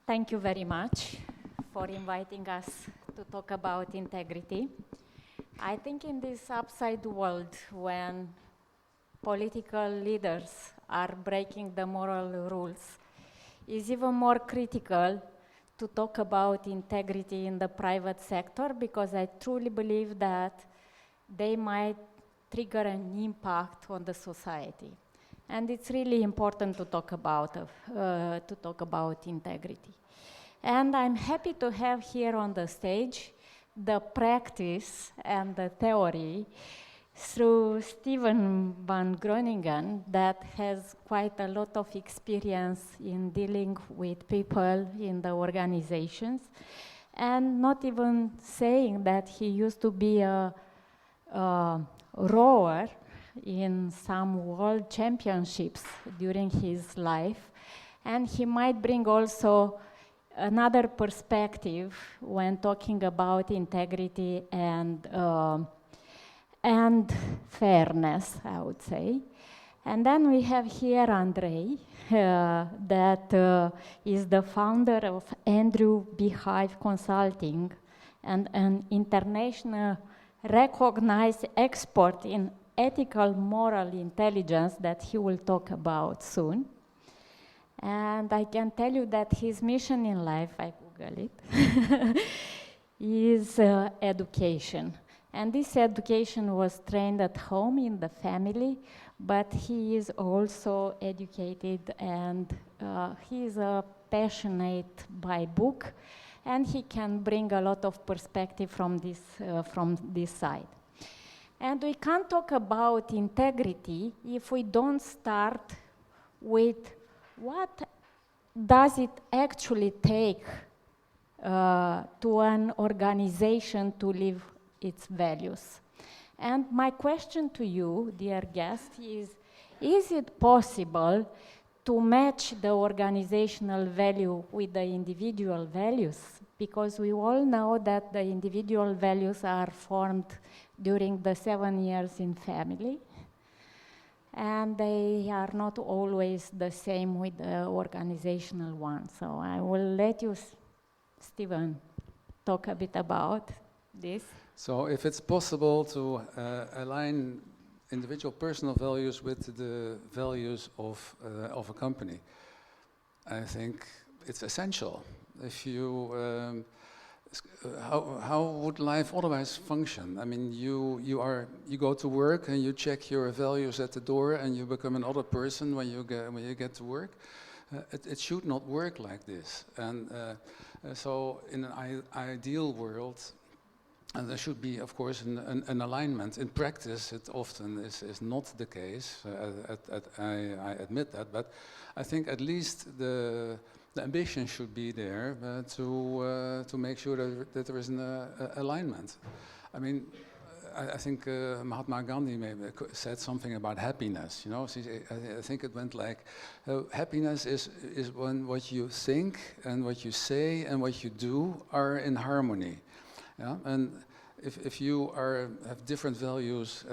Thank you very much for inviting us to talk about integrity. I think in this upside world, when political leaders are breaking the moral rules, it's even more critical to talk about integrity in the private sector, because I truly believe that they might trigger an impact on the society. And it's really important to talk about integrity. And I'm happy to have here on the stage the practice and the theory through Steven van Groningen, that has quite a lot of experience in dealing with people in the organizations, and not even saying that he used to be a rower in some world championships during his life, and he might bring also another perspective when talking about integrity and fairness, I would say. And then we have here Andrei, that is the founder of Andrew Beehive Consulting, and an international recognized expert in ethical moral intelligence that he will talk about soon. And I can tell you that his mission in life, I Google it, is education. And this education was trained at home in the family, but he is also educated, and he is passionate by book, and he can bring a lot of perspective from this side. And we can't talk about integrity if we don't start with what does it actually take to an organization to live its values. And my question to you, dear guest, is it possible to match the organizational value with the individual values? Because we all know that the individual values are formed during the 7 years in family, and they are not always the same with the organizational one. So I will let you, Steven, talk a bit about this. So if it's possible to align individual personal values with the values of a company, I think it's essential. If you, how would life otherwise function? I mean, you go to work and you check your values at the door, and you become another person when you get to work. It should not work like this. And so in an ideal world, and there should be, of course, an alignment. In practice, it often is not the case. I admit that, but I think at least the ambition should be there to make sure that there is an alignment. I mean, I think Mahatma Gandhi maybe said something about happiness. You know, I think it went like, happiness is when what you think and what you say and what you do are in harmony. Yeah? And if you have different values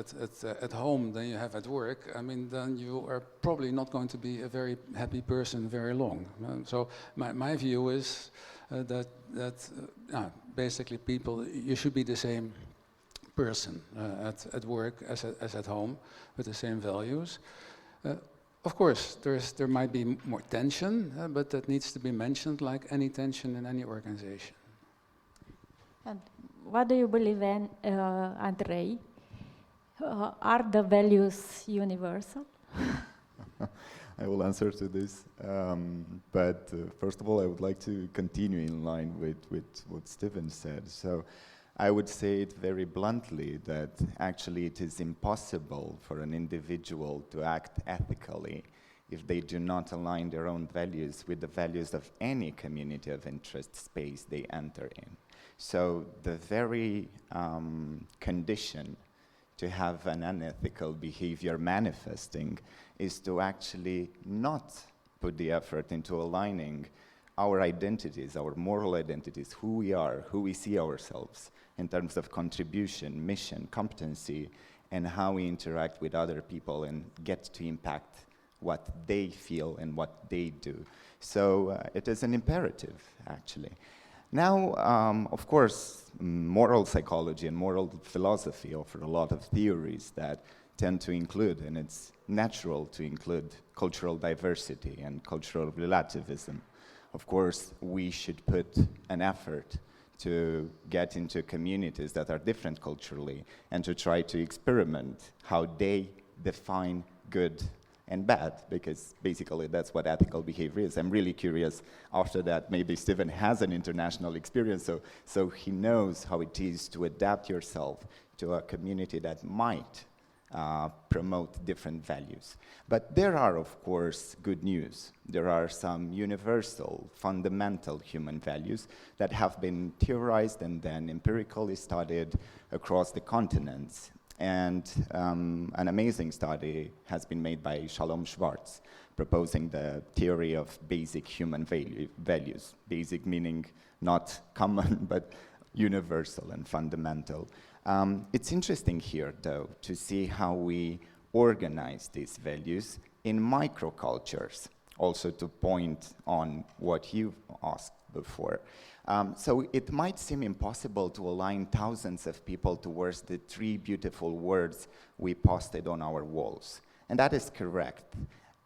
at home than you have at work, I mean, then you are probably not going to be a very happy person very long. So my view is that basically people, you should be the same person at work as at home with the same values. Of course, there might be more tension, but that needs to be mentioned like any tension in any organization. And what do you believe in, Andrei? Are the values universal? I will answer to this, but first of all, I would like to continue in line with what Steven said. So I would say it very bluntly that actually it is impossible for an individual to act ethically if they do not align their own values with the values of any community of interest space they enter in. So the very condition to have an unethical behavior manifesting is to actually not put the effort into aligning our identities, our moral identities, who we are, who we see ourselves in terms of contribution, mission, competency, and how we interact with other people and get to impact what they feel and what they do. So it is an imperative, actually. Now, of course, moral psychology and moral philosophy offer a lot of theories that tend to include, and it's natural to include, cultural diversity and cultural relativism. Of course, we should put an effort to get into communities that are different culturally and to try to experiment how they define good and bad, because basically that's what ethical behavior is. I'm really curious, after that, maybe Stephen has an international experience, so he knows how it is to adapt yourself to a community that might promote different values. But there are, of course, good news. There are some universal, fundamental human values that have been theorized and then empirically studied across the continents. And an amazing study has been made by Shalom Schwartz, proposing the theory of basic human values. Basic meaning not common, but universal and fundamental. It's interesting here, though, to see how we organize these values in microcultures, also to point on what you asked before. So it might seem impossible to align thousands of people towards the 3 beautiful words we posted on our walls. And that is correct.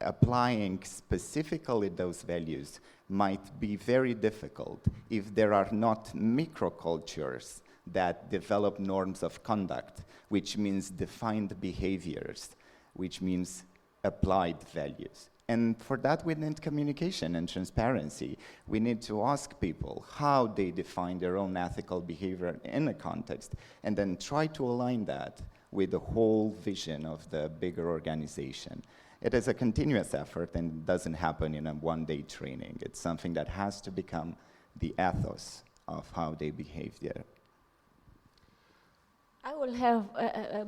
Applying specifically those values might be very difficult if there are not microcultures that develop norms of conduct, which means defined behaviors, which means applied values. And for that, we need communication and transparency. We need to ask people how they define their own ethical behavior in a context, and then try to align that with the whole vision of the bigger organization. It is a continuous effort and doesn't happen in a one-day training. It's something that has to become the ethos of how they behave there. I will have,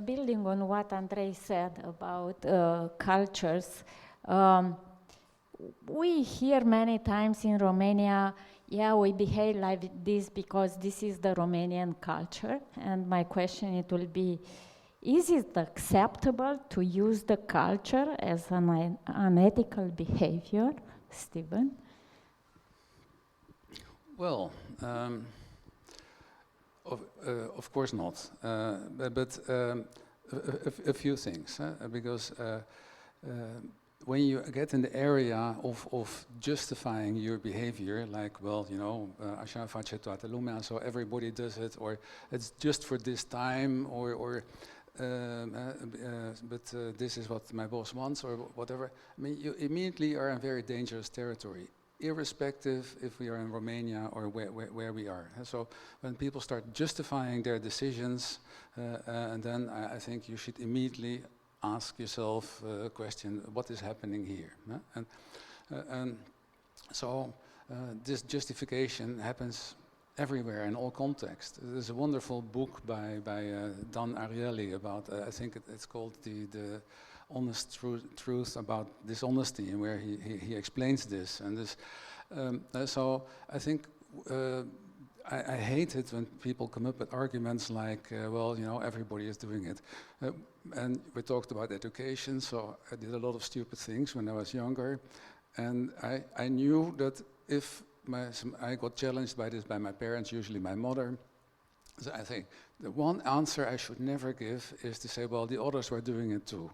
building on what Andrei said about cultures, we hear many times in Romania, yeah, we behave like this because this is the Romanian culture. And my question it will be, is it acceptable to use the culture as an unethical behavior, Stephen? Well, of course not, but a few things, because when you get in the area of justifying your behavior, like, well, you know, așa face toată lumea, so everybody does it, or it's just for this time, or but this is what my boss wants, or whatever. I mean, you immediately are in very dangerous territory, irrespective if we are in Romania or where we are. So when people start justifying their decisions, and then I think you should immediately ask yourself a question, what is happening here? And so this justification happens everywhere in all contexts. There's a wonderful book by Don Ariely about, I think it's called the honest truth about dishonesty, and where he explains this. And this, so I think I hate it when people come up with arguments like, well, you know, everybody is doing it. And we talked about education, so I did a lot of stupid things when I was younger. And I knew that if I got challenged by this by my parents, usually my mother, so I think the one answer I should never give is to say, well, the others were doing it too.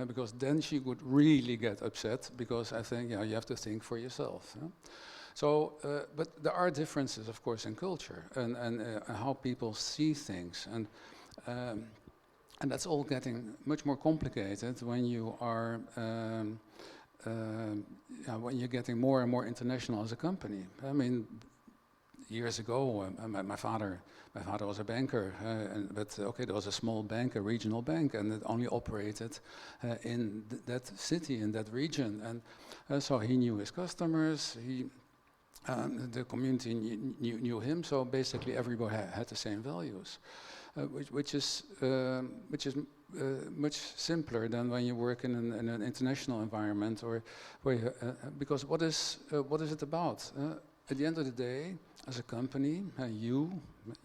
Because then she would really get upset, because I think, you have to think for yourself. So, but there are differences, of course, in culture and how people see things, and that's all getting much more complicated when you are when you're getting more and more international as a company. I mean, years ago, my father was a banker, but there was a small bank, a regional bank, and it only operated in that city, in that region, and so he knew his customers. The community knew him, so basically everybody had the same values, which is much simpler than when you work in an international environment, or where you, because what is it about? At the end of the day, as a company,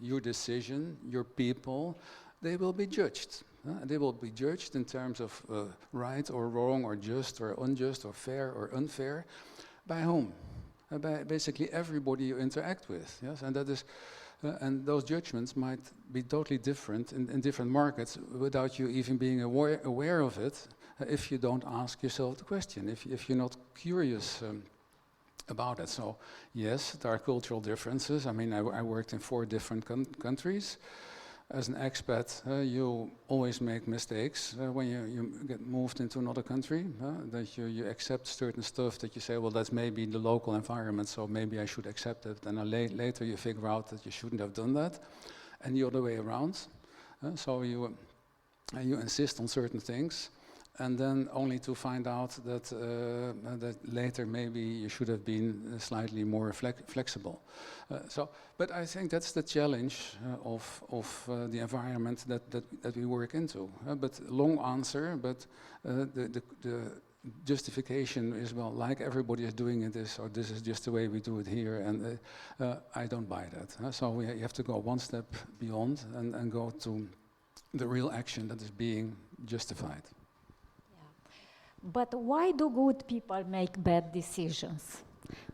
your decision, your people, they will be judged. They will be judged in terms of right or wrong or just or unjust or fair or unfair. By whom? By basically everybody you interact with. Yes, and that is, and those judgments might be totally different in different markets without you even being aware of it. If you don't ask yourself the question, if you're not curious about it. So yes, there are cultural differences. I mean, I worked in 4 different countries. As an expat, you always make mistakes when you get moved into another country, that you accept certain stuff that you say, well, that's maybe the local environment, so maybe I should accept it. And later you figure out that you shouldn't have done that, and the other way around. So you insist on certain things, and then only to find out that that later maybe you should have been slightly more flexible. But I think that's the challenge of the environment that we work into. But long answer, but the justification is, well, like everybody is doing it, or this is just the way we do it here, and I don't buy that. So we have to go one step beyond and go to the real action that is being justified. But why do good people make bad decisions?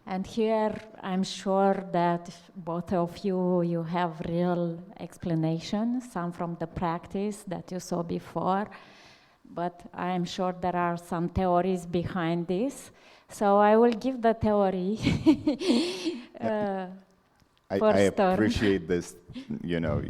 And here I'm sure that both of you have real explanation, some from the practice that you saw before, but I'm sure there are some theories behind this. So I will give the theory. I appreciate this,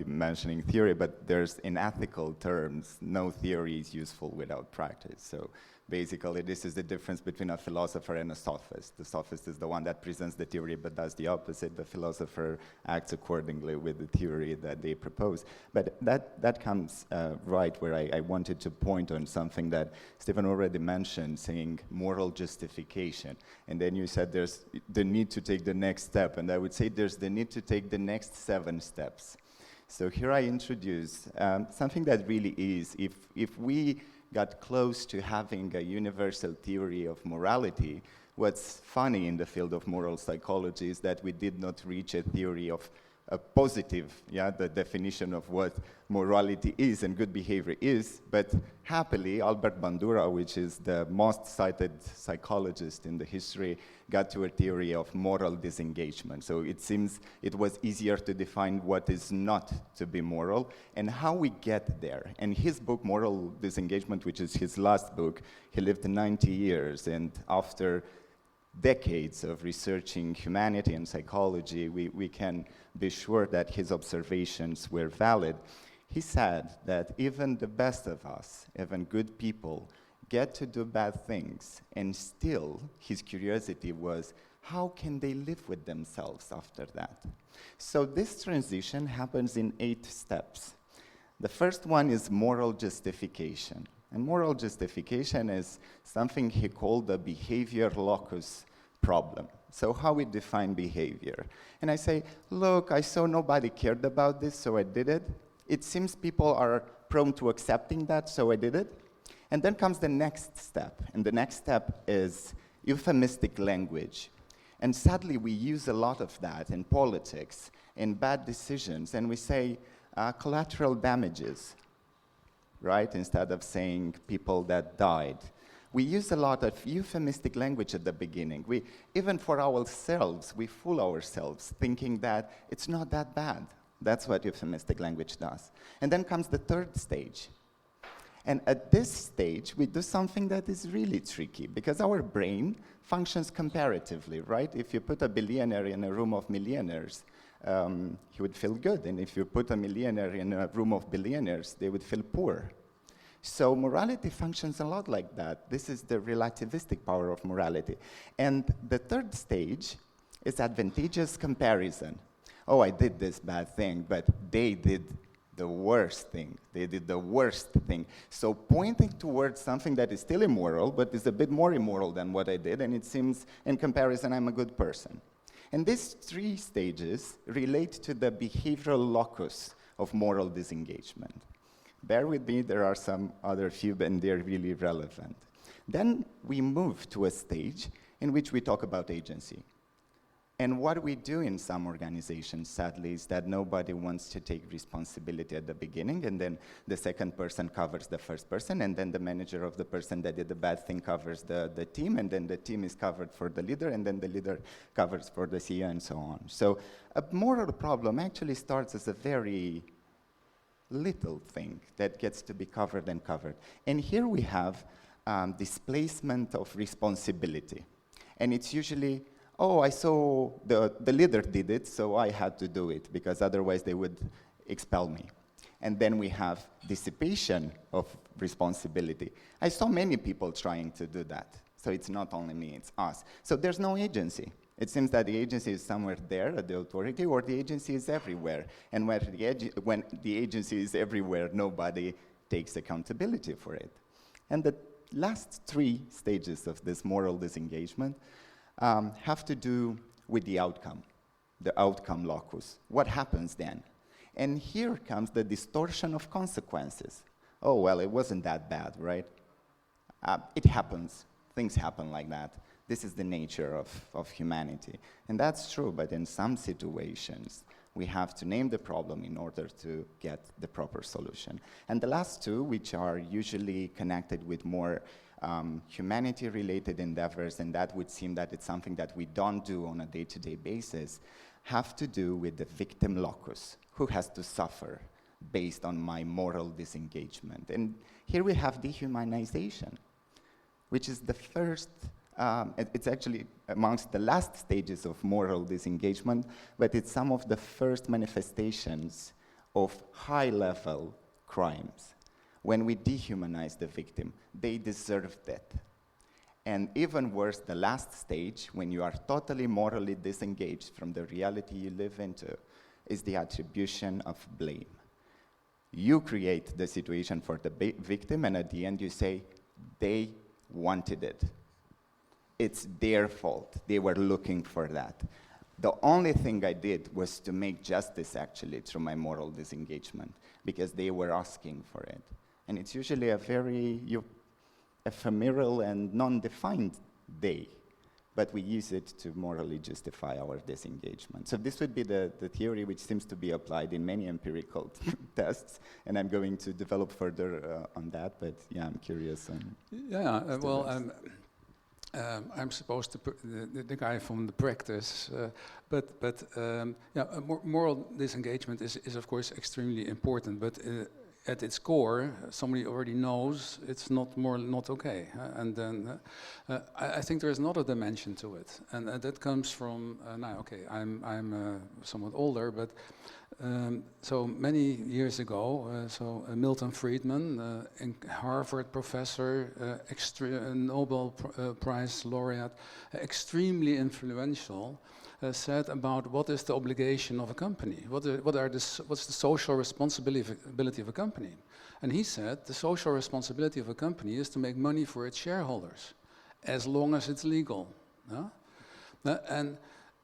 mentioning theory, but there's, in ethical terms, no theory is useful without practice. So basically, this is the difference between a philosopher and a sophist. The sophist is the one that presents the theory but does the opposite. The philosopher acts accordingly with the theory that they propose. But that comes right where I wanted to point on something that Stephen already mentioned, saying moral justification. And then you said there's the need to take the next step. And I would say there's the need to take the next 7 steps. So here I introduce something that really is, if we got close to having a universal theory of morality, what's funny in the field of moral psychology is that we did not reach a theory of a positive, the definition of what morality is and good behavior is, but happily, Albert Bandura, which is the most cited psychologist in the history, got to a theory of moral disengagement. So it seems it was easier to define what is not to be moral and how we get there. And his book, Moral Disengagement, which is his last book, he lived 90 years, and after decades of researching humanity and psychology, we can be sure that his observations were valid. He said that even the best of us, even good people, get to do bad things, and still his curiosity was, how can they live with themselves after that? So this transition happens in 8 steps. The first one is moral justification. And moral justification is something he called the behavior locus problem. So how we define behavior. And I say, look, I saw nobody cared about this, so I did it. It seems people are prone to accepting that, so I did it. And then comes the next step. And the next step is euphemistic language. And sadly, we use a lot of that in politics, in bad decisions, and we say collateral damages, right? Instead of saying people that died. We use a lot of euphemistic language at the beginning. Even for ourselves, we fool ourselves thinking that it's not that bad. That's what euphemistic language does. And then comes the 3rd stage. And at this stage, we do something that is really tricky because our brain functions comparatively, right? If you put a billionaire in a room of millionaires, he would feel good. And if you put a millionaire in a room of billionaires, they would feel poor. So morality functions a lot like that. This is the relativistic power of morality. And the 3rd stage is advantageous comparison. Oh, I did this bad thing, but they did the worst thing. They did the worst thing. So pointing towards something that is still immoral, but is a bit more immoral than what I did, and it seems, in comparison, I'm a good person. And these 3 stages relate to the behavioral locus of moral disengagement. Bear with me, there are some other few, and they're really relevant. Then we move to a stage in which we talk about agency. And what we do in some organizations, sadly, is that nobody wants to take responsibility at the beginning, and then the second person covers the first person, and then the manager of the person that did the bad thing covers the team, and then the team is covered for the leader, and then the leader covers for the CEO, and so on. So a moral problem actually starts as a very little thing that gets to be covered and covered. And here we have displacement of responsibility. And it's usually, oh, I saw the leader did it, so I had to do it, because otherwise they would expel me. And then we have dissipation of responsibility. I saw many people trying to do that. So it's not only me, it's us. So there's no agency. It seems that the agency is somewhere there at the authority, or the agency is everywhere. And when the agency is everywhere, nobody takes accountability for it. And the last 3 stages of this moral disengagement have to do with the outcome locus. What happens then? And here comes the distortion of consequences. Oh, well, it wasn't that bad, right? It happens. Things happen like that. This is the nature of humanity. And that's true, but in some situations, we have to name the problem in order to get the proper solution. And the last 2, which are usually connected with more humanity-related endeavors, and that would seem that it's something that we don't do on a day-to-day basis, have to do with the victim locus, who has to suffer based on my moral disengagement. And here we have dehumanization, which is the first, it's actually amongst the last stages of moral disengagement, but it's some of the first manifestations of high-level crimes. When we dehumanize the victim, they deserved it. And even worse, the last stage, when you are totally morally disengaged from the reality you live into, is the attribution of blame. You create the situation for the victim, and at the end you say, they wanted it. It's their fault. They were looking for that. The only thing I did was to make justice, actually, through my moral disengagement, because they were asking for it. And it's usually a very ephemeral and non-defined day, but we use it to morally justify our disengagement. So this would be the theory which seems to be applied in many empirical tests, and I'm going to develop further on that, but yeah, I'm curious. I'm supposed to the guy from the practice, moral disengagement is of course extremely important, but at its core, somebody already knows it's not okay, and then I think there is another dimension to it, and that comes from I'm somewhat older, but so many years ago, Milton Friedman, Harvard professor, Nobel Prize laureate, extremely influential, said about what is the obligation of a company, what's the social responsibility of a company, and he said the social responsibility of a company is to make money for its shareholders, as long as it's legal,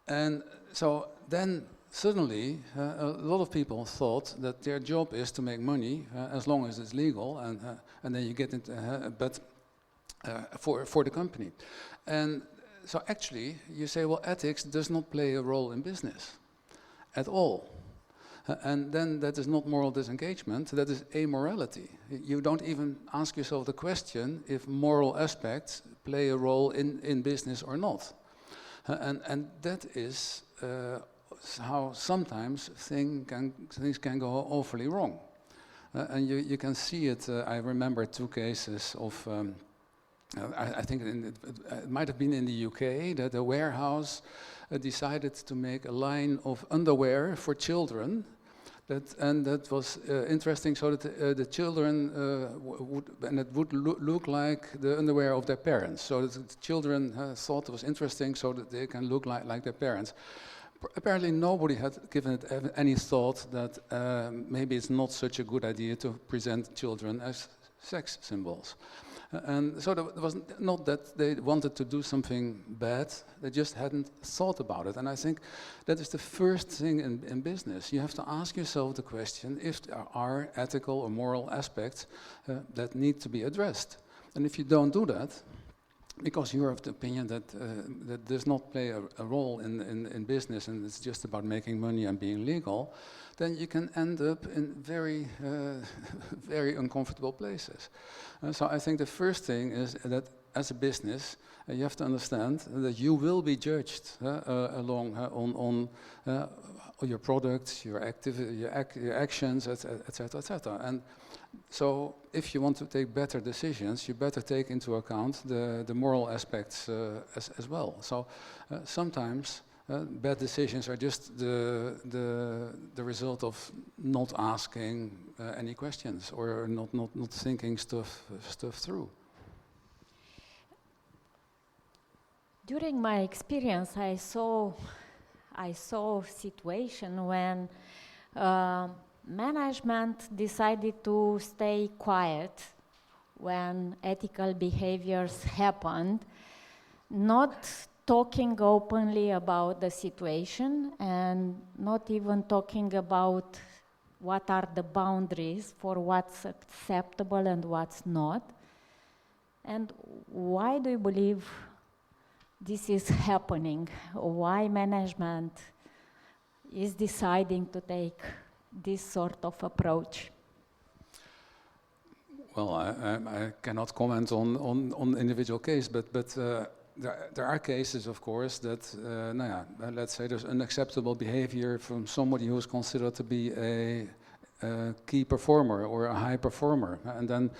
and so then. Suddenly, a lot of people thought that their job is to make money as long as it's legal, and then you get into, for the company. And so actually, you say, well, ethics does not play a role in business at all. And then that is not moral disengagement, that is amorality. You don't even ask yourself the question if moral aspects play a role in business or not. And that is how sometimes things can go awfully wrong. And you can see it, I remember 2 cases of, I think it might have been in the UK, that a warehouse decided to make a line of underwear for children, and that was interesting, so that the children would look like the underwear of their parents. So that the children thought it was interesting, so that they can look like their parents. Apparently nobody had given it any thought that maybe it's not such a good idea to present children as sex symbols. And so it was not that they wanted to do something bad, they just hadn't thought about it. And I think that is the first thing in business. You have to ask yourself the question if there are ethical or moral aspects that need to be addressed. And if you don't do that, because you're of the opinion that that does not play a role in business and it's just about making money and being legal, then you can end up in very, very uncomfortable places. So I think the first thing is that as a business, you have to understand that you will be judged on your products, your actions, etc., etc. And so, if you want to take better decisions, you better take into account the moral aspects as well. So, sometimes bad decisions are just the result of not asking any questions or not thinking stuff through. During my experience, I saw a situation when management decided to stay quiet when ethical behaviors happened, not talking openly about the situation and not even talking about what are the boundaries for what's acceptable and what's not. And why do you believe this is happening? Why management is deciding to take this sort of approach? Well, I cannot comment on individual case, but there are cases, of course, that let's say there's unacceptable behavior from somebody who is considered to be a key performer or a high performer, and then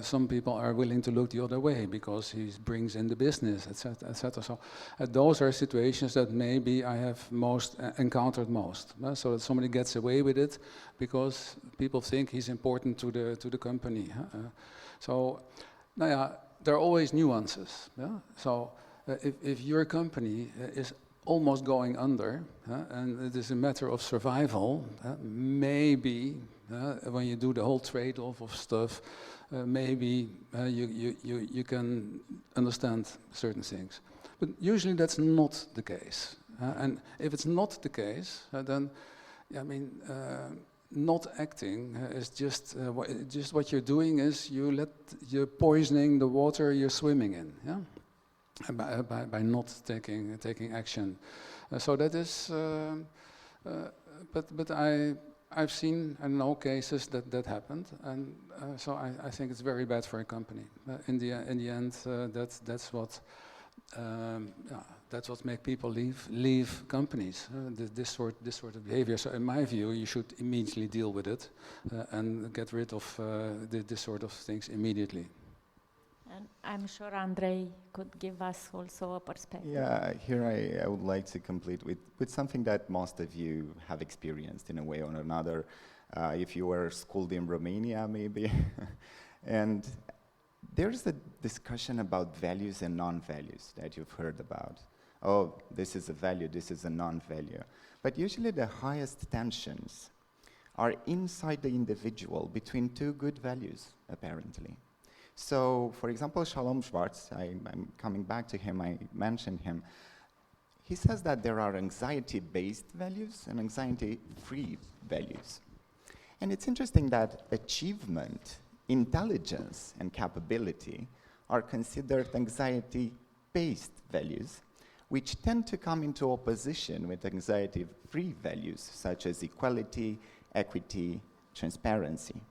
some people are willing to look the other way because he brings in the business, etc., etc. So those are situations that maybe I have encountered most. So that somebody gets away with it because people think he's important to the company. So, there are always nuances. So if your company is almost going under, and it is a matter of survival, maybe when you do the whole trade-off of stuff, maybe you can understand certain things. But usually that's not the case. And if it's not the case, then, not acting is just what you're doing is you're poisoning the water you're swimming in. By not taking action, so that is. But I've seen and know cases that happened, and so I think it's very bad for a company. In the end, that's what make people leave companies. This sort of behavior. So in my view, you should immediately deal with it and get rid of this sort of things immediately. And I'm sure Andrei could give us also a perspective. Yeah, here I would like to complete with something that most of you have experienced in a way or another, if you were schooled in Romania maybe. And there's a discussion about values and non-values that you've heard about. Oh, this is a value, this is a non-value. But usually the highest tensions are inside the individual between two good values, apparently. So, for example, Shalom Schwartz, I'm coming back to him, I mentioned him. He says that there are anxiety-based values and anxiety-free values. And it's interesting that achievement, intelligence, and capability are considered anxiety-based values, which tend to come into opposition with anxiety-free values, such as equality, equity, transparency.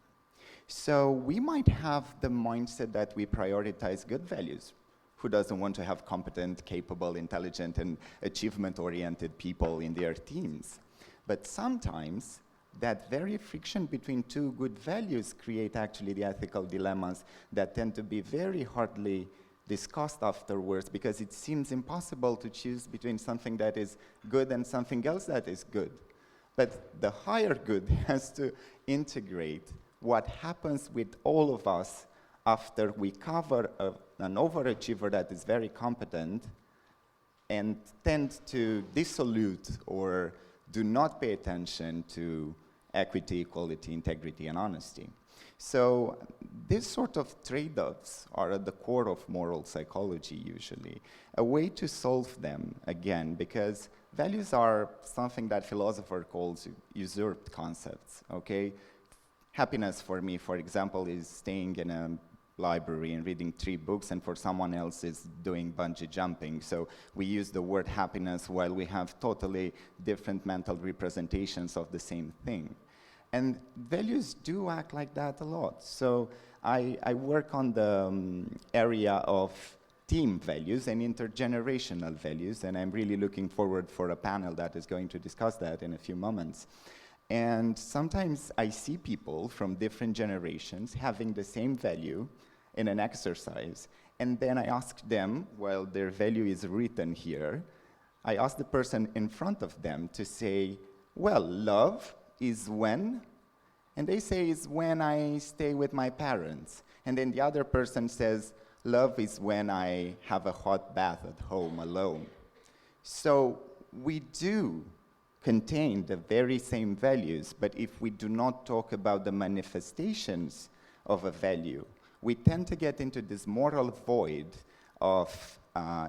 So we might have the mindset that we prioritize good values. Who doesn't want to have competent, capable, intelligent, and achievement-oriented people in their teams? But sometimes that very friction between two good values create actually the ethical dilemmas that tend to be very hardly discussed afterwards, because it seems impossible to choose between something that is good and something else that is good. But the higher good has to integrate what happens with all of us after we cover an overachiever that is very competent and tend to dissolute or do not pay attention to equity, equality, integrity, and honesty. So these sort of trade-offs are at the core of moral psychology usually. A way to solve them, again, because values are something that philosopher calls usurped concepts, okay? Happiness for me, for example, is staying in a library and reading 3 books, and for someone else is doing bungee jumping. So we use the word happiness while we have totally different mental representations of the same thing. And values do act like that a lot. So I work on the area of team values and intergenerational values, and I'm really looking forward for a panel that is going to discuss that in a few moments. And sometimes I see people from different generations having the same value in an exercise, and then I ask them, well, their value is written here, I ask the person in front of them to say, well, love is when, and they say it's when I stay with my parents. And then the other person says, love is when I have a hot bath at home alone. So we do contain the very same values, but if we do not talk about the manifestations of a value, we tend to get into this moral void of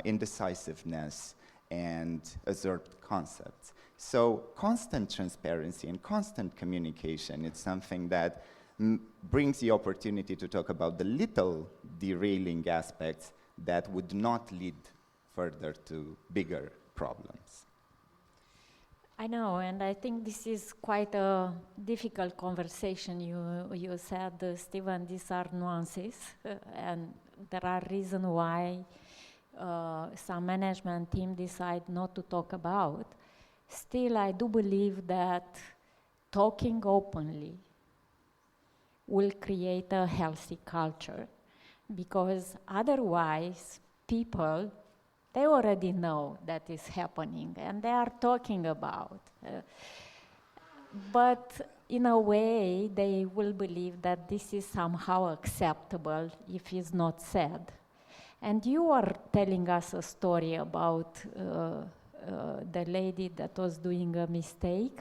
indecisiveness and absurd concepts. So constant transparency and constant communication, it's something that brings the opportunity to talk about the little derailing aspects that would not lead further to bigger problems. I know, and I think this is quite a difficult conversation. You said, Stephen, these are nuances, and there are reasons why some management team decide not to talk about. Still, I do believe that talking openly will create a healthy culture, because otherwise people, they already know that is happening and they are talking about. But in a way, they will believe that this is somehow acceptable if it's not said. And you are telling us a story about the lady that was doing a mistake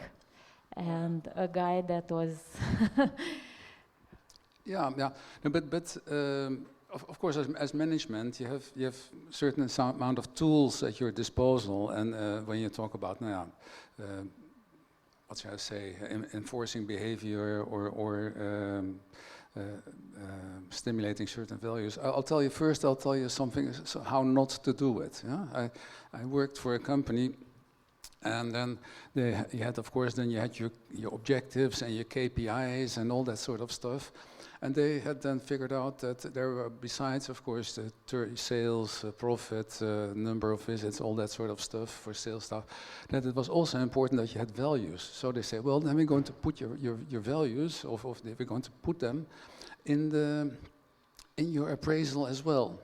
and a guy that was... Yeah. No, but of course, as management, you have certain amount of tools at your disposal, and when you talk about what should I say, enforcing behavior or stimulating certain values, I'll tell you something how not to do it. Yeah? I worked for a company, and then you had your objectives and your KPIs and all that sort of stuff. And they had then figured out that there were, besides, of course, the sales, profit, number of visits, all that sort of stuff for sales staff, that it was also important that you had values. So they say, well, then we're going to put your values, we're going to put them in your appraisal as well.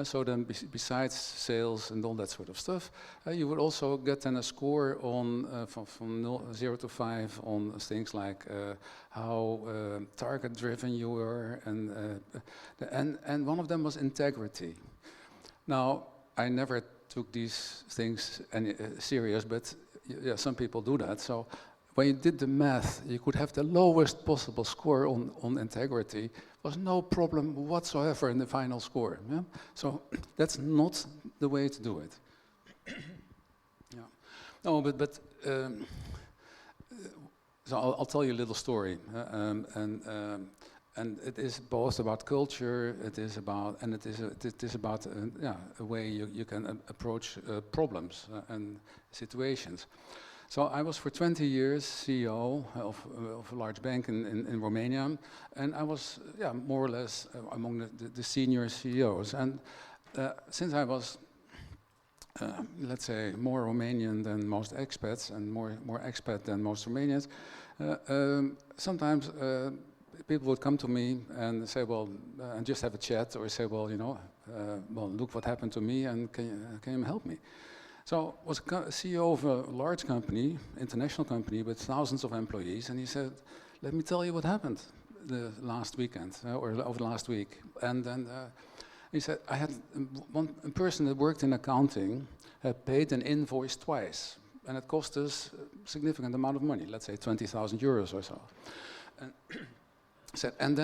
So then, besides sales and all that sort of stuff, you would also get then a score on from 0 to 5 on things like how target-driven you were, and one of them was integrity. Now, I never took these things serious, but yeah, some people do that. So when you did the math, you could have the lowest possible score on integrity. Was no problem whatsoever in the final score. Yeah? So that's not the way to do it. Yeah. No, but so I'll tell you a little story, and it is both about culture. It is about a way you can approach problems and situations. So I was for 20 years CEO of a large bank in Romania, and I was more or less among the senior CEOs. And since I was, let's say, more Romanian than most expats and more expat than most Romanians, sometimes people would come to me and say, well, and just have a chat, or say, well, well, look what happened to me, and can you help me? So I was CEO of a large company, international company, with thousands of employees, and he said, let me tell you what happened the last weekend, or over the last week. And then he said, I had one person that worked in accounting had paid an invoice twice, and it cost us a significant amount of money, let's say 20,000 euros or so. And said, and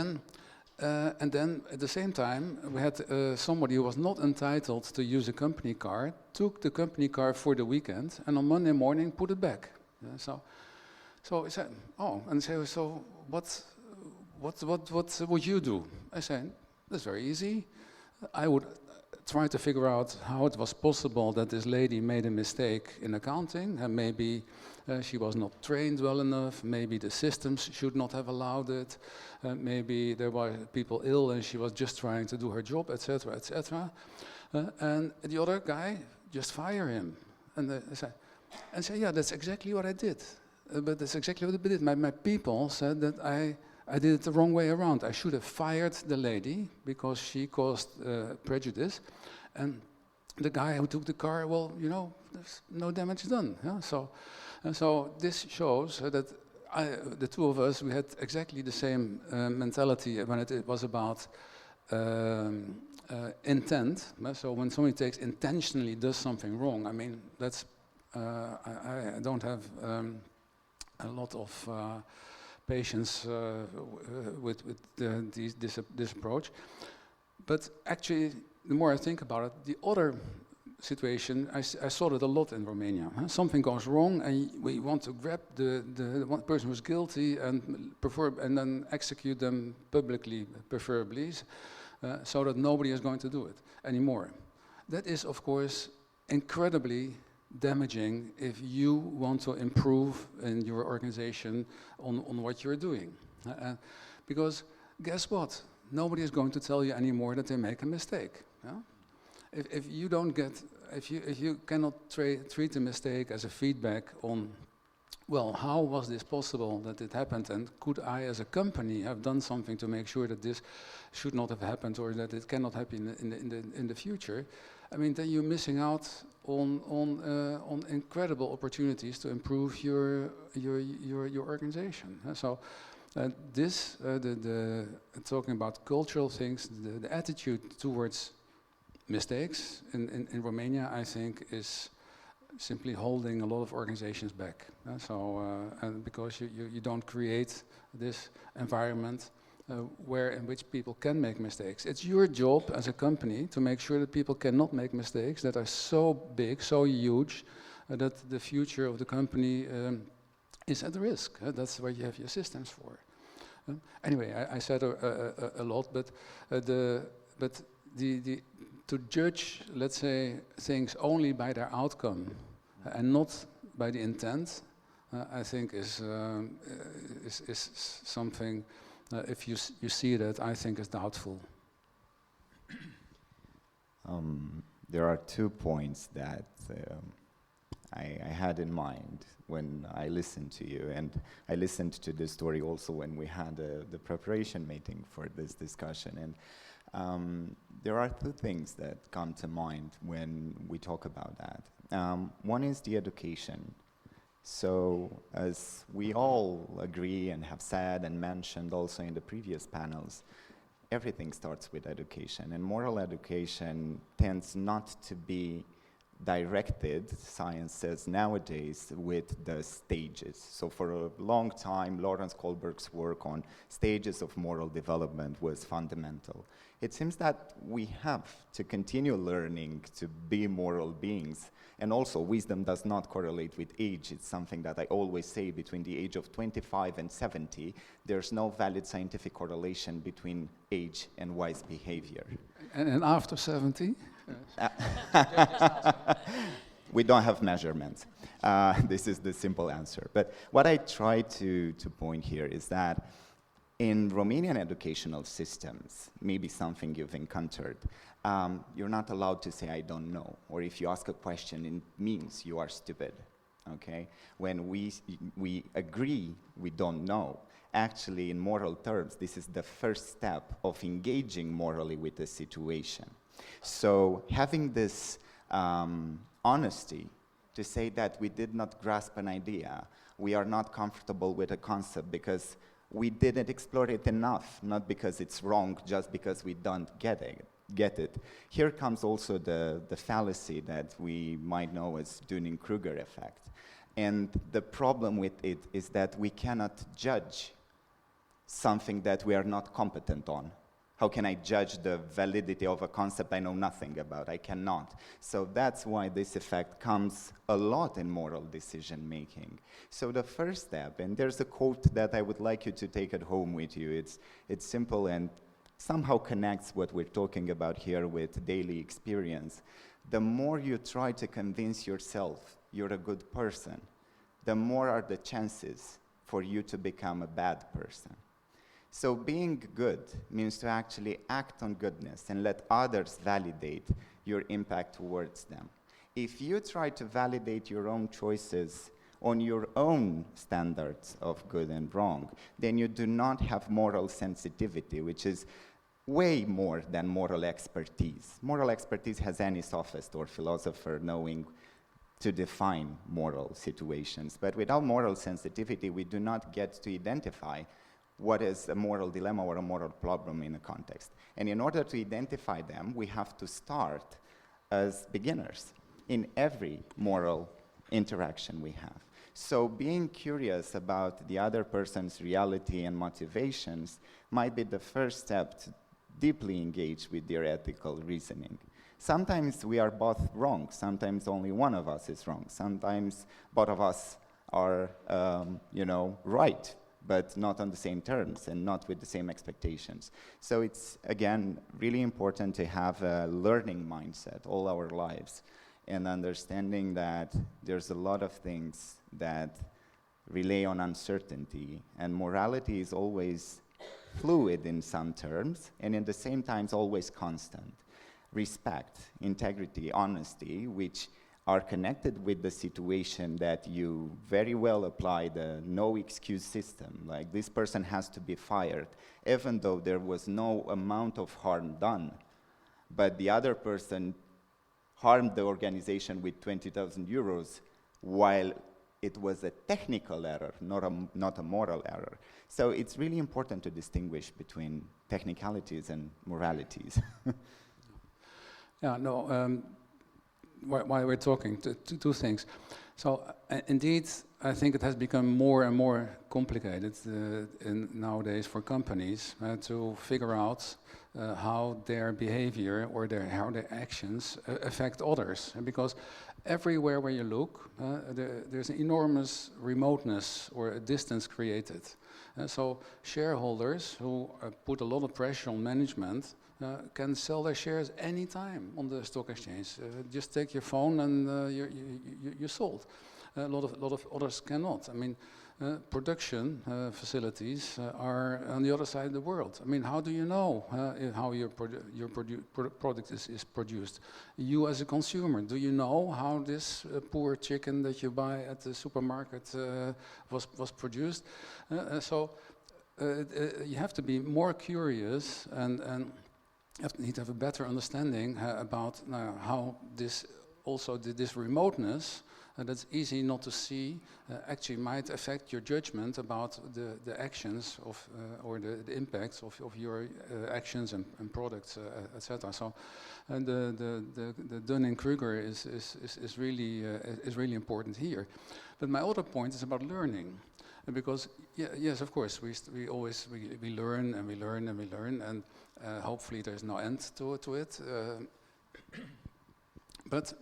then at the same time, we had somebody who was not entitled to use a company car, took the company car for the weekend, and on Monday morning put it back. So he said, oh, and so what would you do? I said, That's very easy. I would try to figure out how it was possible that this lady made a mistake in accounting, and maybe she was not trained well enough, maybe the systems should not have allowed it, maybe there were people ill and she was just trying to do her job, etc., etc. And the other guy, just fire him. And say, yeah, that's exactly what I did. But that's exactly what I did. My people said that I did it the wrong way around. I should have fired the lady because she caused prejudice. And the guy who took the car, well, you know, there's no damage done. Yeah? So this shows that the two of us, we had exactly the same mentality when it was about intent. So when somebody intentionally does something wrong, I mean, that's I don't have a lot of patience with this approach. But actually, the more I think about it, the other situation, I saw it a lot in Romania. Something goes wrong, and we want to grab the one person who's guilty and then execute them publicly, preferably, so that nobody is going to do it anymore. That is, of course, incredibly damaging if you want to improve in your organization on what you're doing. Because guess what? Nobody is going to tell you anymore that they make a mistake. Yeah? If you cannot treat a mistake as a feedback on, well, how was this possible that it happened, and could I as a company have done something to make sure that this should not have happened or that it cannot happen in the future, I mean, then you're missing out on incredible opportunities to improve your organization. So talking about cultural things, the attitude towards mistakes in Romania, I think, is simply holding a lot of organizations back. And because you don't create this environment in which people can make mistakes. It's your job as a company to make sure that people cannot make mistakes that are so big, so huge, that the future of the company is at risk. That's what you have your systems for. Anyway, I said a lot, but to judge, let's say, things only by their outcome and not by the intent, I think is something. If you see that, I think is doubtful. There are 2 points that I had in mind when I listened to you, and I listened to this story also when we had the preparation meeting for this discussion. And there are 2 things that come to mind when we talk about that. One is the education. So, as we all agree and have said and mentioned also in the previous panels, everything starts with education, and moral education tends not to be directed, science says nowadays, with the stages. So for a long time, Lawrence Kohlberg's work on stages of moral development was fundamental. It seems that we have to continue learning to be moral beings. And also, wisdom does not correlate with age. It's something that I always say, between the age of 25 and 70, there's no valid scientific correlation between age and wise behavior. And after 70? We don't have measurements. This is the simple answer. But what I try to point here is that in Romanian educational systems, maybe something you've encountered, you're not allowed to say, I don't know. Or if you ask a question, it means you are stupid, okay? When we agree we don't know, actually in moral terms, this is the first step of engaging morally with the situation. So having this honesty to say that we did not grasp an idea, we are not comfortable with a concept because we didn't explore it enough, not because it's wrong, just because we don't get it. Here comes also the fallacy that we might know as Dunning-Kruger effect. And the problem with it is that we cannot judge something that we are not competent on. How can I judge the validity of a concept I know nothing about? I cannot. So that's why this effect comes a lot in moral decision making. So the first step, and there's a quote that I would like you to take at home with you. It's simple, and somehow connects what we're talking about here with daily experience. The more you try to convince yourself you're a good person, the more are the chances for you to become a bad person. So being good means to actually act on goodness and let others validate your impact towards them. If you try to validate your own choices on your own standards of good and wrong, then you do not have moral sensitivity, which is way more than moral expertise. Moral expertise has any sophist or philosopher knowing to define moral situations. But without moral sensitivity, we do not get to identify what is a moral dilemma or a moral problem in a context. And in order to identify them, we have to start as beginners in every moral interaction we have. So being curious about the other person's reality and motivations might be the first step to deeply engage with their ethical reasoning. Sometimes we are both wrong. Sometimes only one of us is wrong. Sometimes both of us are, right, but not on the same terms and not with the same expectations. So it's, again, really important to have a learning mindset all our lives and understanding that there's a lot of things that rely on uncertainty, and morality is always fluid in some terms, and in the same time always constant. Respect, integrity, honesty, which are connected with the situation that you very well apply the no excuse system. Like, this person has to be fired, even though there was no amount of harm done, but the other person harmed the organization with 20,000 euros while it was a technical error, not a moral error. So it's really important to distinguish between technicalities and moralities. While we're talking, two things. So indeed, I think it has become more and more complicated nowadays for companies to figure out how their behavior or how their actions affect others. Because everywhere where you look, there's an enormous remoteness or a distance created. So shareholders who put a lot of pressure on management can sell their shares anytime on the stock exchange. Just take your phone and you're sold. A lot of others cannot. I mean, production facilities are on the other side of the world. I mean, how do you know how your product is produced? You as a consumer, do you know how this poor chicken that you buy at the supermarket was produced? So you have to be more curious and you need to have a better understanding about how this remoteness that's easy not to see actually might affect your judgment about the actions of or the impacts of your actions and products, etc. So, and the Dunning-Kruger is really important here. But my other point is about learning, because yes, of course, we always learn and we learn and we learn, and hopefully there's no end to it. But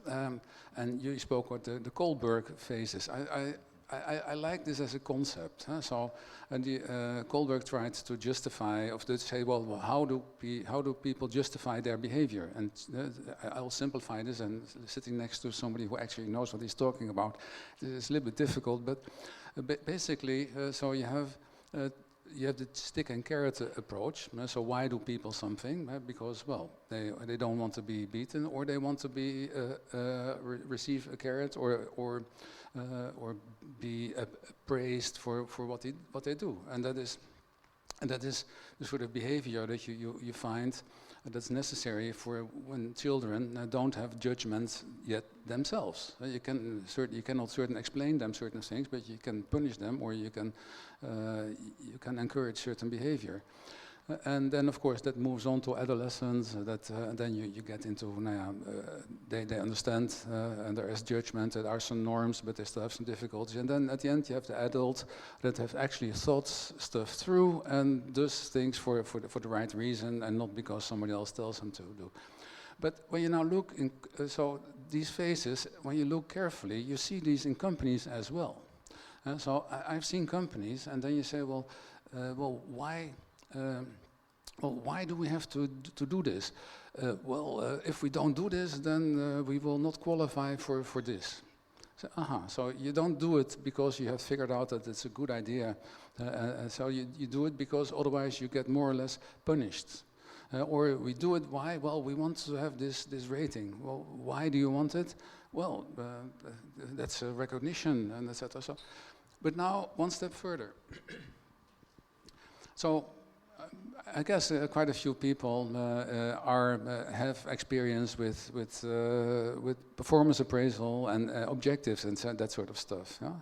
and you spoke about the Kohlberg phases. I like this as a concept. So, and Kohlberg tried to justify, or to say, well, how do people justify their behavior? And I'll simplify this. And sitting next to somebody who actually knows what he's talking about, it's a little bit difficult. But basically, so you have the stick and carrot approach. So why do people something? Because, well, they don't want to be beaten, or they want to be receive a carrot, or be praised for what they do. And that is the sort of behavior that you find that's necessary for when children don't have judgments yet themselves. You cannot explain them certain things, but you can punish them, or you can encourage certain behavior. And then, of course, that moves on to adolescence. Then you get into they understand, and there is judgment. There are some norms, but they still have some difficulties. And then at the end, you have the adult that have actually thought stuff through and does things for the right reason, and not because somebody else tells them to do. But when you now look in, so these phases, when you look carefully, you see these in companies as well. So I've seen companies, and then you say, well, why well, why do we have to do this? If we don't do this, then we will not qualify for this. So, so you don't do it because you have figured out that it's a good idea. So you do it because otherwise you get more or less punished. Or we do it, why? Well, we want to have this rating. Well, why do you want it? Well, that's a recognition, and etc. So, but now, one step further. So, I guess quite a few people have experience with performance appraisal and objectives and that sort of stuff. Yeah?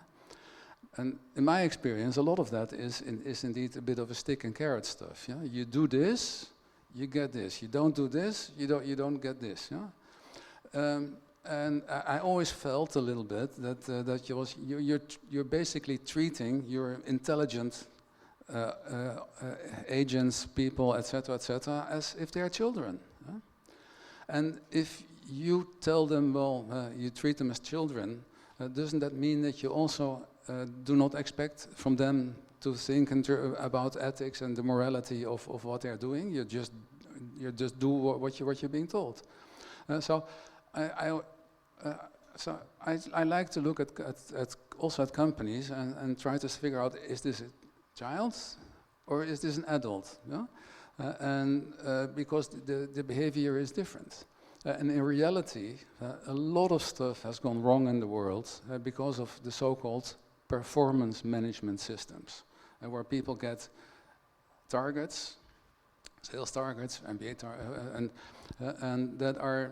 And in my experience, a lot of that is indeed a bit of a stick and carrot stuff. Yeah? You do this, you get this. You don't do this, you don't get this. Yeah? And I always felt a little bit that you're basically treating your intelligent agents, people, etc., as if they are children. Huh? And if you tell them, well, you treat them as children, doesn't that mean that you also do not expect from them to think about ethics and the morality of what they're doing? You just do what you're being told. So I like to look at companies and try to figure out, is this a child or is this an adult? Yeah? Because the behavior is different. And in reality, a lot of stuff has gone wrong in the world because of the so-called performance management systems, where people get targets, sales targets, MBA and that are,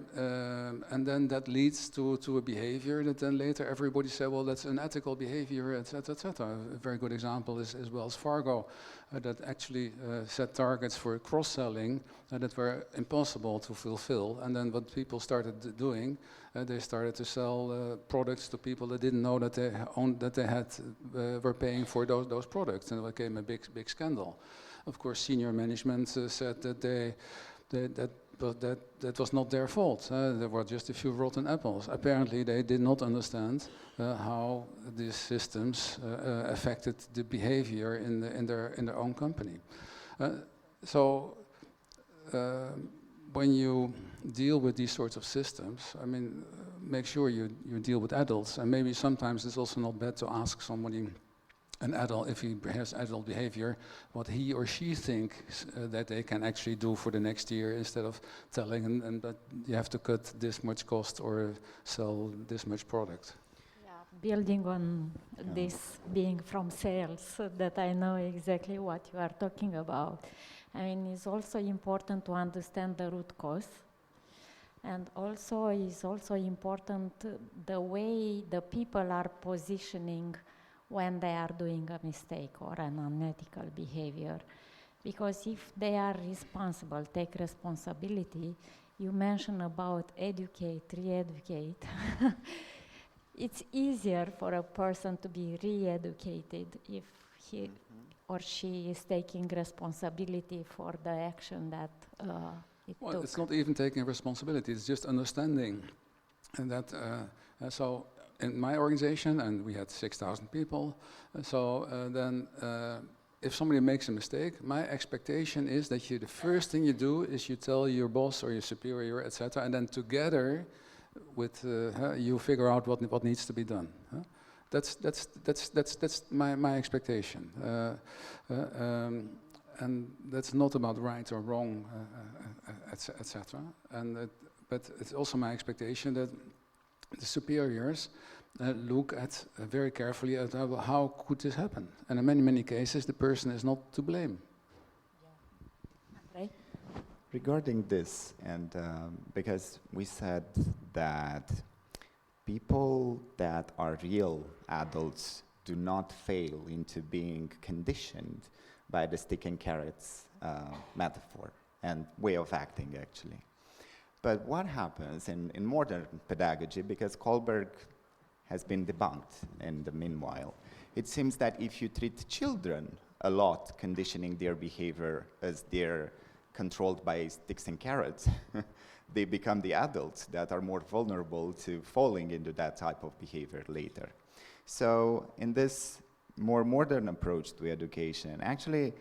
and then that leads to a behavior that then later everybody said, well, that's unethical behavior, etc., etc. A very good example is Wells Fargo, that actually set targets for cross-selling that were impossible to fulfill. And then what people started doing, they started to sell products to people that didn't know that they were paying for those products, and it became a big scandal. Of course, senior management said that that was not their fault. There were just a few rotten apples. Apparently, they did not understand how these systems affected the behavior in their own company. So, when you deal with these sorts of systems, I mean, make sure you deal with adults, and maybe sometimes it's also not bad to ask somebody, an adult, if he has adult behavior, what he or she thinks that they can actually do for the next year, instead of telling and that you have to cut this much cost or sell this much product. Yeah, building on this, being from sales, so that I know exactly what you are talking about. I mean, it's also important to understand the root cause, and also it's also important the way the people are positioning when they are doing a mistake or an unethical behavior. Because if they are responsible, take responsibility, you mentioned about educate, re-educate. It's easier for a person to be re-educated if he or she is taking responsibility for the action that it took. It's not even taking responsibility, it's just understanding. And that, so in my organization, and we had 6,000 people, then if somebody makes a mistake, my expectation is that the first thing you do is you tell your boss or your superior, etc., and then together with you figure out what needs to be done. That's my expectation, and that's not about right or wrong, etc. But it's also my expectation that the superiors look at very carefully at how could this happen, and in many cases the person is not to blame. Andrei? Regarding this, and because we said that people that are real adults do not fail into being conditioned by the stick and carrots metaphor and way of acting, actually. But what happens in modern pedagogy, because Kohlberg has been debunked in the meanwhile, it seems that if you treat children a lot, conditioning their behavior as they're controlled by sticks and carrots, they become the adults that are more vulnerable to falling into that type of behavior later. So in this more modern approach to education, actually,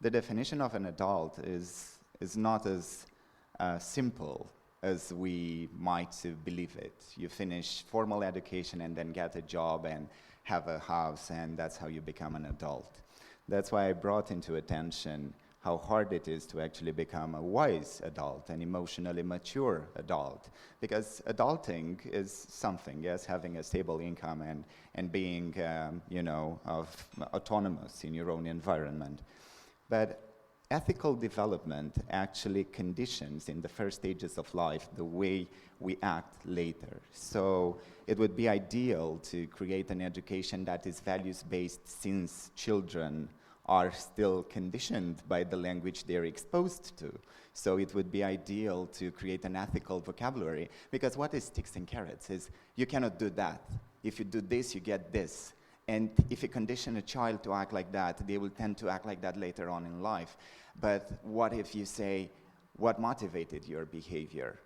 the definition of an adult is not as simple as we might believe it. You finish formal education and then get a job and have a house, and that's how you become an adult. That's why I brought into attention how hard it is to actually become a wise adult, an emotionally mature adult. Because adulting is something, yes, having a stable income and being, autonomous in your own environment. But ethical development actually conditions in the first stages of life the way we act later. So it would be ideal to create an education that is values-based, since children are still conditioned by the language they're exposed to. So it would be ideal to create an ethical vocabulary, because what is sticks and carrots is you cannot do that. If you do this, you get this. And if you condition a child to act like that, they will tend to act like that later on in life. But what if you say, what motivated your behavior?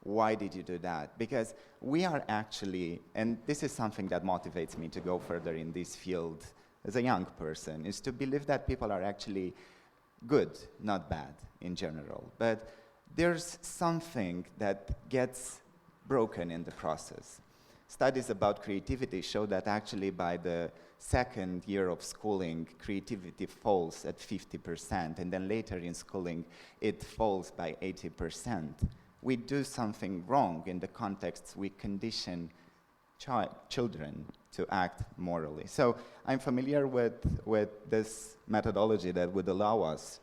Why did you do that? Because we are actually, and this is something that motivates me to go further in this field as a young person, is to believe that people are actually good, not bad in general. But there's something that gets broken in the process. Studies about creativity show that actually by the second year of schooling, creativity falls at 50%, and then later in schooling, it falls by 80%. We do something wrong in the contexts we condition children to act morally. So I'm familiar with this methodology that would allow us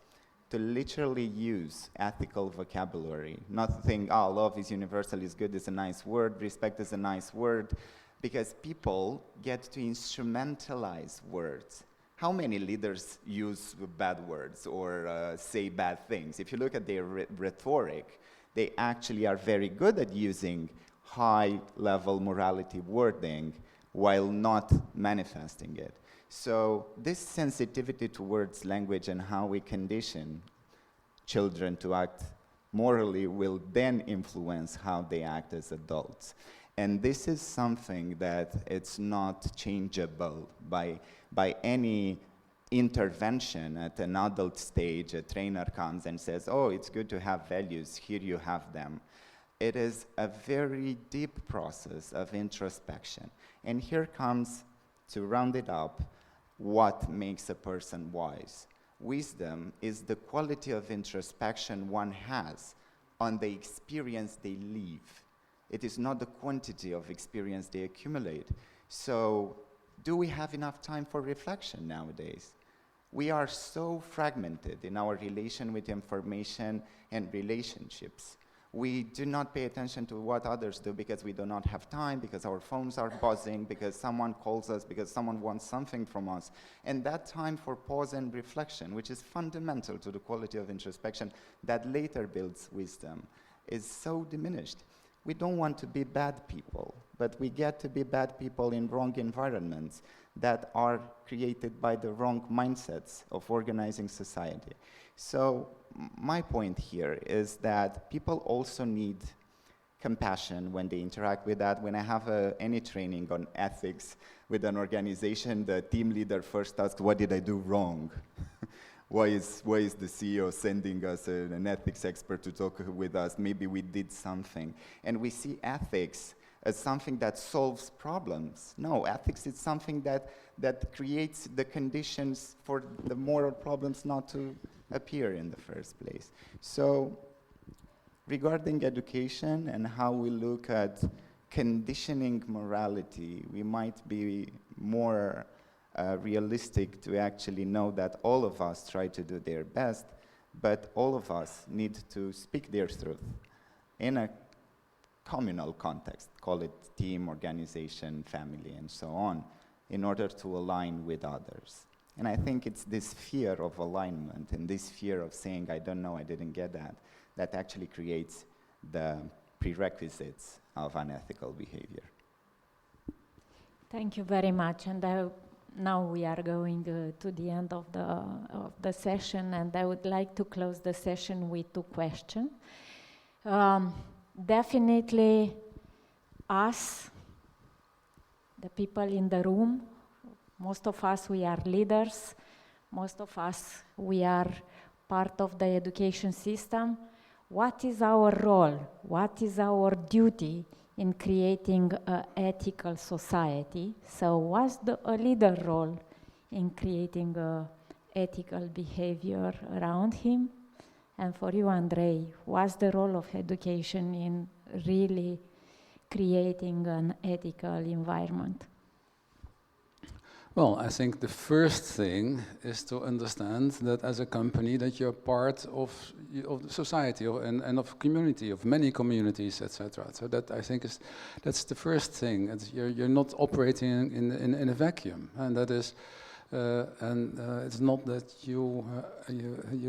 to literally use ethical vocabulary, not to think, oh, love is universal, is good, is a nice word, respect is a nice word, because people get to instrumentalize words. How many leaders use bad words or say bad things? If you look at their rhetoric, they actually are very good at using high-level morality wording while not manifesting it. So this sensitivity towards language and how we condition children to act morally will then influence how they act as adults. And this is something that it's not changeable by any intervention at an adult stage. A trainer comes and says, oh, it's good to have values, here you have them. It is a very deep process of introspection. And here comes, to round it up, what makes a person wise. Wisdom is the quality of introspection one has on the experience they live. It is not the quantity of experience they accumulate. So, do we have enough time for reflection nowadays? We are so fragmented in our relation with information and relationships. We do not pay attention to what others do because we do not have time, because our phones are buzzing, because someone calls us, because someone wants something from us. And that time for pause and reflection, which is fundamental to the quality of introspection that later builds wisdom, is so diminished. We don't want to be bad people, but we get to be bad people in wrong environments that are created by the wrong mindsets of organizing society. So my point here is that people also need compassion when they interact with that. When I have any training on ethics with an organization, the team leader first asks, what did I do wrong? Why is the CEO sending us an ethics expert to talk with us? Maybe we did something. And we see ethics as something that solves problems. No, ethics is something that creates the conditions for the moral problems not to appear in the first place. So, regarding education and how we look at conditioning morality, we might be more realistic to actually know that all of us try to do their best, but all of us need to speak their truth in a communal context, call it team, organization, family, and so on, in order to align with others. And I think it's this fear of alignment and this fear of saying, I don't know, I didn't get that, that actually creates the prerequisites of unethical behavior. Thank you very much. And now we are going to the end of the session, and I would like to close the session with two questions. Definitely us, the people in the room, most of us, we are leaders, most of us, we are part of the education system. What is our role? What is our duty in creating an ethical society? So what's a leader role in creating ethical behavior around him? And for you, Andrei, what's the role of education in really creating an ethical environment? Well, I think the first thing is to understand that as a company that you're part of the society and of community, of many communities, etc. So that I think that's the first thing. You're not operating in a vacuum, and that is, it's not that you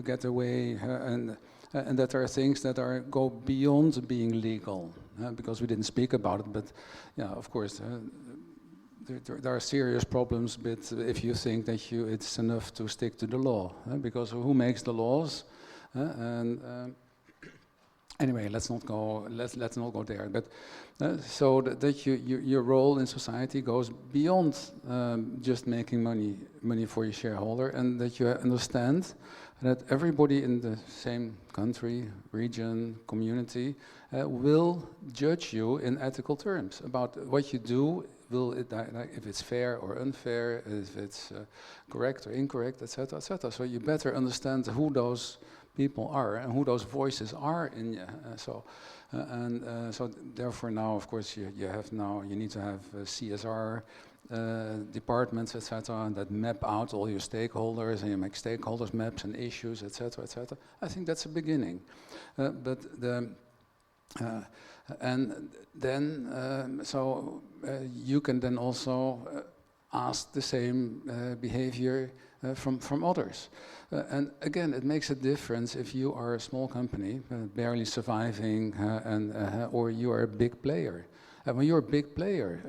get away and that there are things that go beyond being legal, because we didn't speak about it, but yeah, of course. There are serious problems with if you think that it's enough to stick to the law, because who makes the laws? Anyway, let's not go there. But so that your role in society goes beyond just making money for your shareholder, and that you understand that everybody in the same country, region, community will judge you in ethical terms about what you do. If it's fair or unfair, if it's correct or incorrect, etc., etc. So you better understand who those people are and who those voices are in you. So therefore now, of course, you need to have CSR departments, etc., that map out all your stakeholders, and you make stakeholders maps and issues, etc., etc. I think that's a beginning, and then, you can then also ask the same behavior from others. And again, it makes a difference if you are a small company, barely surviving, or you are a big player. And when you're a big player,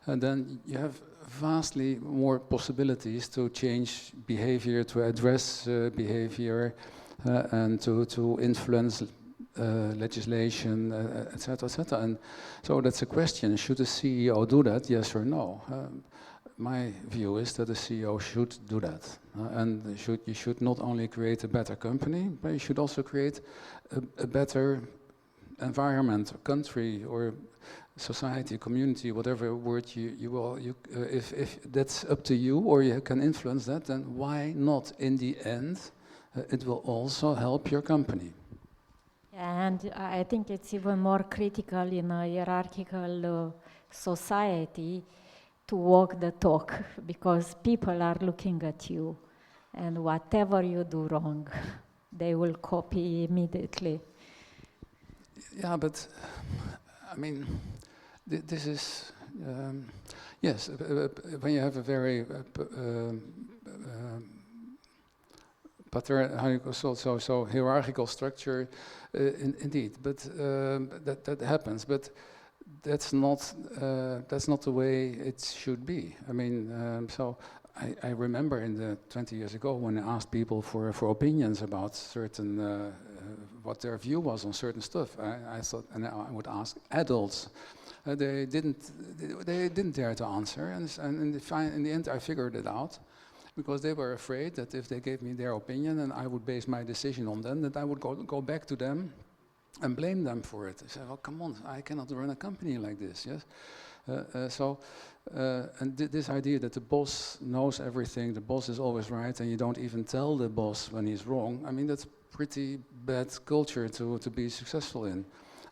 and then you have vastly more possibilities to change behavior, to address behavior, and to influence legislation, etc., etc. And so that's a question: should a CEO do that? Yes or no? My view is that a CEO should do that, and you should not only create a better company, but you should also create a better environment, or country, or society, community, whatever word you will. If that's up to you, or you can influence that, then why not? In the end, it will also help your company. And I think it's even more critical in a hierarchical society to walk the talk, because people are looking at you, and whatever you do wrong, they will copy immediately. Yeah, but I mean, this is yes. When you have a very so hierarchical structure, indeed. But that happens. But that's not the way it should be. I mean, so I remember in the 20 years ago when I asked people for opinions about certain what their view was on certain stuff. I thought, and I would ask adults. They didn't dare to answer, and in the end I figured it out, because they were afraid that if they gave me their opinion and I would base my decision on them, that I would go back to them and blame them for it. They said, "Oh, come on, I cannot run a company like this." Yes, and this idea that the boss knows everything, the boss is always right, and you don't even tell the boss when he's wrong. I mean, that's pretty bad culture to be successful in.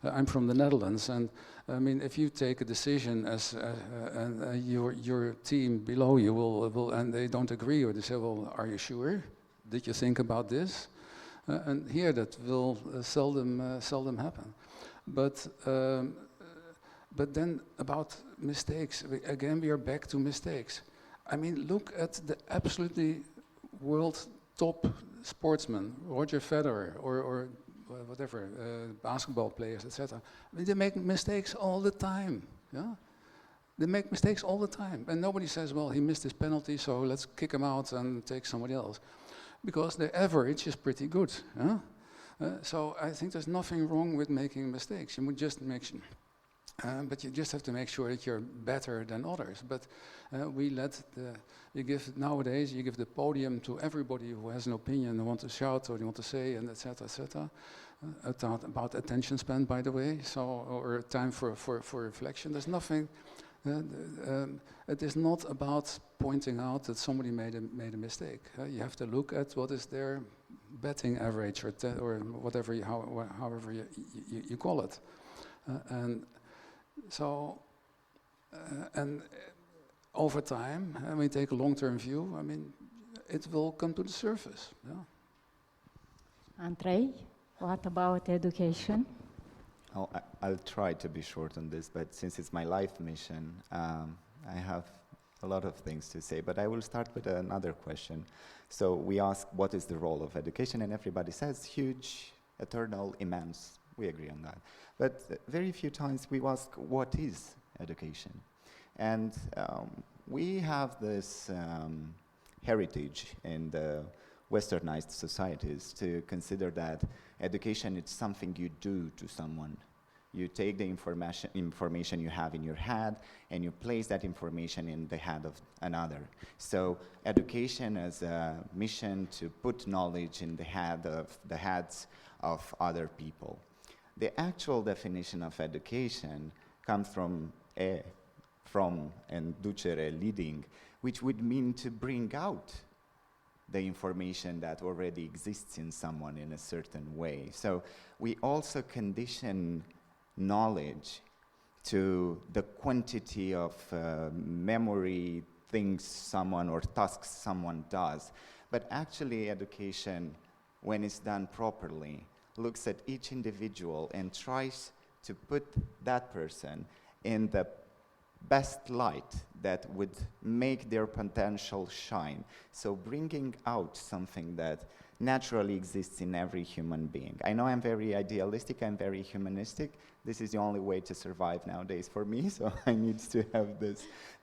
I'm from the Netherlands, and I mean, if you take a decision and your team below you will and they don't agree, or they say, "Well, are you sure? Did you think about this?" And here that will seldom happen. But then about mistakes, again we are back to mistakes. I mean, look at the absolutely world top sportsmen, Roger Federer, or whatever, basketball players, etc. I mean, they make mistakes all the time. Yeah, they make mistakes all the time, and nobody says, "Well, he missed his penalty, so let's kick him out and take somebody else," because the average is pretty good. Yeah? So I think there's nothing wrong with making mistakes. You would just But you just have to make sure that you're better than others. But nowadays you give the podium to everybody who has an opinion, who want to shout or they want to say, and etc. etc. About attention span, by the way, or time for reflection. There's nothing. It is not about pointing out that somebody made a mistake. You have to look at what is their betting average or whatever, however you call it, and so over time, when we take a long-term view, I mean, it will come to the surface. Yeah. Andrei, what about education? I'll try to be short on this, but since it's my life mission, I have a lot of things to say, but I will start with another question. So we ask, what is the role of education? And everybody says, huge, eternal, immense. We agree on that. But very few times we ask, what is education? And we have this heritage in the westernized societies to consider that education is something you do to someone. You take the information you have in your head and you place that information in the head of another. So education as a mission to put knowledge in the heads of other people. The actual definition of education comes from and ducere, leading, which would mean to bring out the information that already exists in someone in a certain way. So we also condition knowledge to the quantity of memory things someone or tasks someone does. But actually education, when it's done properly, looks at each individual and tries to put that person in the best light that would make their potential shine. So bringing out something that naturally exists in every human being. I know I'm very idealistic, I'm very humanistic. This is the only way to survive nowadays for me, so I need to have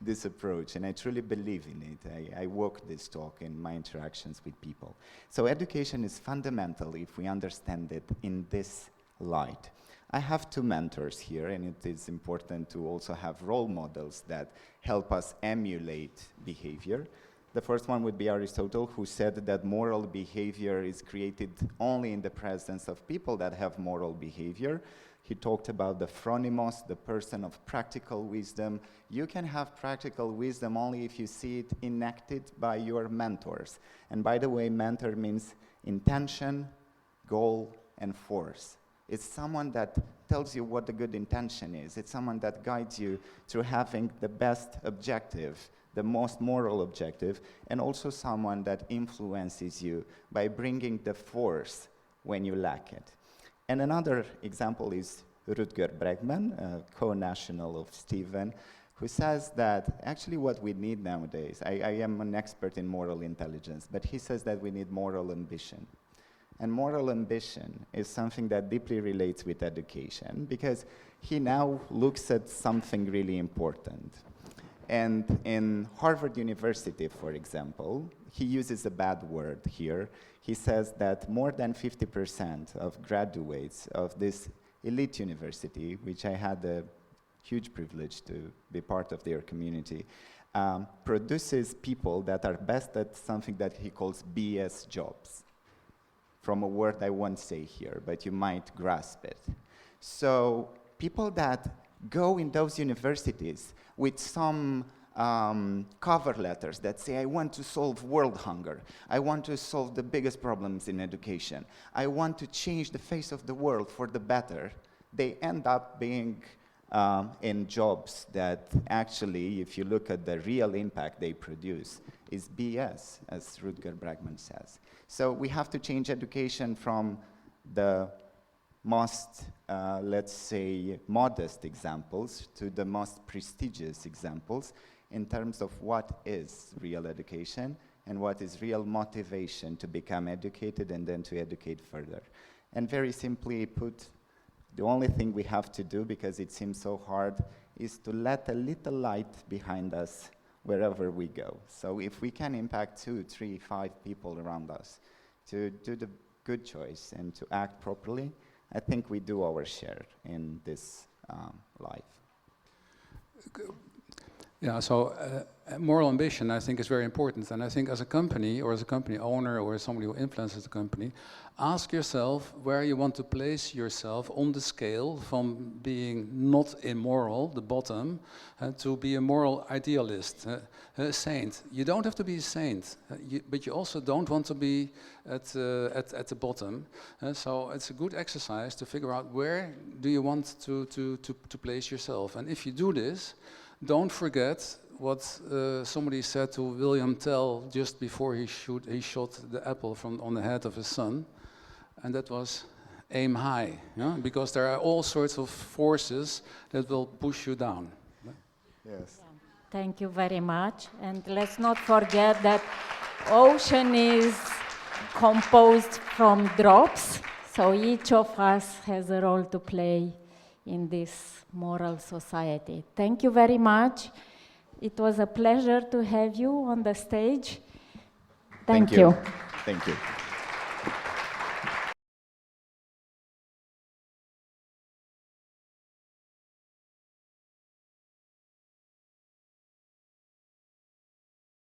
this approach, and I truly believe in it. I walk this talk in my interactions with people. So education is fundamental if we understand it in this light. I have two mentors here, and it is important to also have role models that help us emulate behavior. The first one would be Aristotle, who said that moral behavior is created only in the presence of people that have moral behavior. He talked about the phronimos, the person of practical wisdom. You can have practical wisdom only if you see it enacted by your mentors. And by the way, mentor means intention, goal, and force. It's someone that tells you what the good intention is. It's someone that guides you through having the best objective, the most moral objective, and also someone that influences you by bringing the force when you lack it. And another example is Rutger Bregman, a co-national of Stephen, who says that actually what we need nowadays, I am an expert in moral intelligence, but he says that we need moral ambition. And moral ambition is something that deeply relates with education, because he now looks at something really important. And in Harvard University, for example, he uses a bad word here. He says that more than 50% of graduates of this elite university, which I had the huge privilege to be part of their community, produces people that are best at something that he calls BS jobs, from a word I won't say here, but you might grasp it. So people that go in those universities with some cover letters that say, I want to solve world hunger. I want to solve the biggest problems in education. I want to change the face of the world for the better. They end up being in jobs that actually, if you look at the real impact they produce, is BS, as Rutger Bregman says. So we have to change education from the most, let's say, modest examples to the most prestigious examples in terms of what is real education and what is real motivation to become educated and then to educate further. And very simply put, the only thing we have to do, because it seems so hard, is to let a little light behind us wherever we go. So if we can impact 2, 3, 5 people around us to do the good choice and to act properly, I think we do our share in this life. Yeah, so moral ambition, I think, is very important. And I think as a company, or as a company owner, or as somebody who influences the company, ask yourself where you want to place yourself on the scale from being not immoral, the bottom, to be a moral idealist, a saint. You don't have to be a saint, but you also don't want to be at the bottom. So it's a good exercise to figure out where do you want to place yourself. And if you do this, don't forget what somebody said to William Tell just before he shot the apple on the head of his son, and that was aim high, because there are all sorts of forces that will push you down. Yes. Thank you very much. And let's not forget that ocean is composed from drops, so each of us has a role to play in this moral society. Thank you very much. It was a pleasure to have you on the stage. Thank you. Thank you.